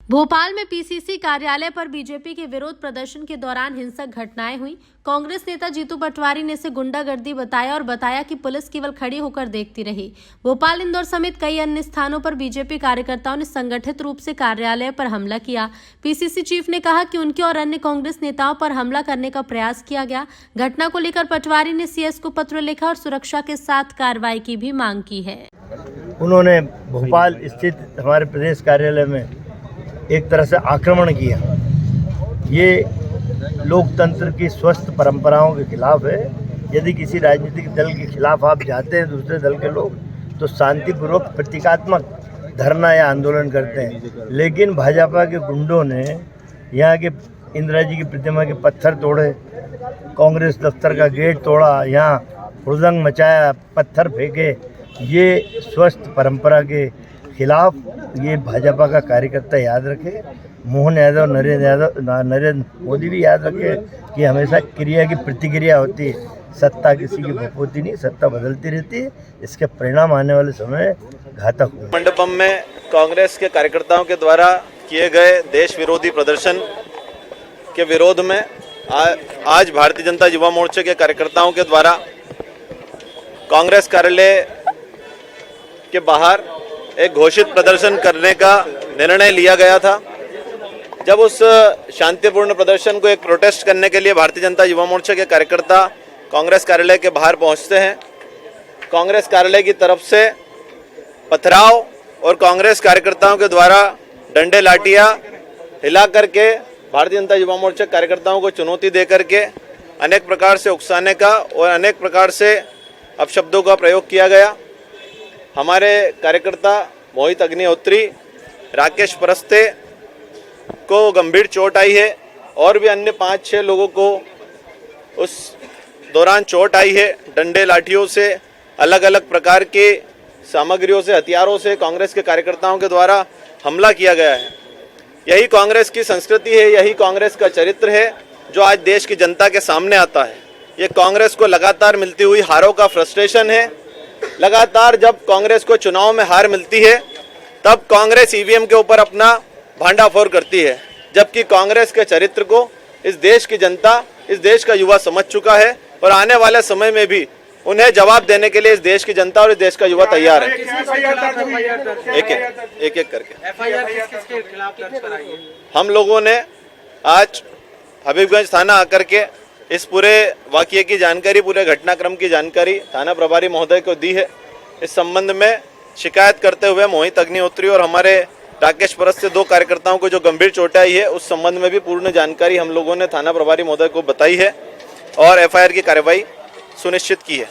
भोपाल में पीसीसी कार्यालय पर बीजेपी के विरोध प्रदर्शन के दौरान हिंसक घटनाएं हुई। कांग्रेस नेता जीतू पटवारी ने इसे गुंडागर्दी बताया और बताया कि पुलिस केवल खड़ी होकर देखती रही। भोपाल, इंदौर समेत कई अन्य स्थानों पर बीजेपी कार्यकर्ताओं ने संगठित रूप से कार्यालय पर हमला किया। पीसीसी चीफ ने कहा कि उनके और अन्य कांग्रेस नेताओं पर हमला करने का प्रयास किया गया। घटना को लेकर पटवारी ने सीएस को पत्र लिखा और सुरक्षा के साथ कार्रवाई की भी मांग की है। उन्होंने भोपाल स्थित हमारे प्रदेश कार्यालय में एक तरह से आक्रमण किया। ये लोकतंत्र की स्वस्थ परंपराओं के खिलाफ है। यदि किसी राजनीतिक दल के खिलाफ आप जाते हैं, दूसरे दल के लोग, तो शांतिपूर्वक प्रतीकात्मक धरना या आंदोलन करते हैं। लेकिन भाजपा के गुंडों ने यहाँ के इंदिरा जी की प्रतिमा के पत्थर तोड़े, कांग्रेस दफ्तर का गेट तोड़ा, यहाँ हुड़दंग मचाया, पत्थर फेंके। ये स्वस्थ परंपरा के खिलाफ ये भाजपा का कार्यकर्ता याद रखे, मोहन यादव, नरेंद्र मोदी भी याद रखे कि हमेशा क्रिया की प्रतिक्रिया होती है। सत्ता किसी की भूपती नहीं, सत्ता बदलती रहती है। इसके परिणाम आने वाले समय घातक होंगे। मंडपम में कांग्रेस के कार्यकर्ताओं के द्वारा किए गए देश विरोधी प्रदर्शन के विरोध में आज भारतीय जनता युवा मोर्चे के कार्यकर्ताओं के द्वारा कांग्रेस कार्यालय के बाहर एक घोषित प्रदर्शन करने का निर्णय लिया गया था। जब उस शांतिपूर्ण प्रदर्शन को एक प्रोटेस्ट करने के लिए भारतीय जनता युवा मोर्चा के कार्यकर्ता कांग्रेस कार्यालय के बाहर पहुंचते हैं, कांग्रेस कार्यालय की तरफ से पथराव और कांग्रेस कार्यकर्ताओं के द्वारा डंडे लाठियां हिला करके भारतीय जनता युवा मोर्चा कार्यकर्ताओं को चुनौती दे करके अनेक प्रकार से उकसाने का और अनेक प्रकार से अपशब्दों का प्रयोग किया गया। हमारे कार्यकर्ता मोहित अग्निहोत्री, राकेश परस्ते को गंभीर चोट आई है और भी अन्य 5-6 लोगों को उस दौरान चोट आई है। डंडे लाठियों से, अलग अलग प्रकार के सामग्रियों से, हथियारों से कांग्रेस के कार्यकर्ताओं के द्वारा हमला किया गया है। यही कांग्रेस की संस्कृति है, यही कांग्रेस का चरित्र है जो आज देश की जनता के सामने आता है। ये कांग्रेस को लगातार मिलती हुई हारों का फ्रस्ट्रेशन है। लगातार जब कांग्रेस को चुनाव में हार मिलती है तब कांग्रेस ईवीएम के ऊपर अपना भांडाफोड़ करती है, जबकि कांग्रेस के चरित्र को इस देश की जनता, इस देश का युवा समझ चुका है और आने वाले समय में भी उन्हें जवाब देने के लिए इस देश की जनता और इस देश का युवा तैयार है। एक एक करके हम लोगों ने आज हबीबगंज थाना आकर के इस पूरे वाकये की जानकारी, पूरे घटनाक्रम की जानकारी थाना प्रभारी महोदय को दी है। इस संबंध में शिकायत करते हुए मोहित अग्निहोत्री और हमारे राकेश परस से 2 कार्यकर्ताओं को जो गंभीर चोट आई है, उस संबंध में भी पूर्ण जानकारी हम लोगों ने थाना प्रभारी महोदय को बताई है और एफआईआर की कार्रवाई सुनिश्चित की है।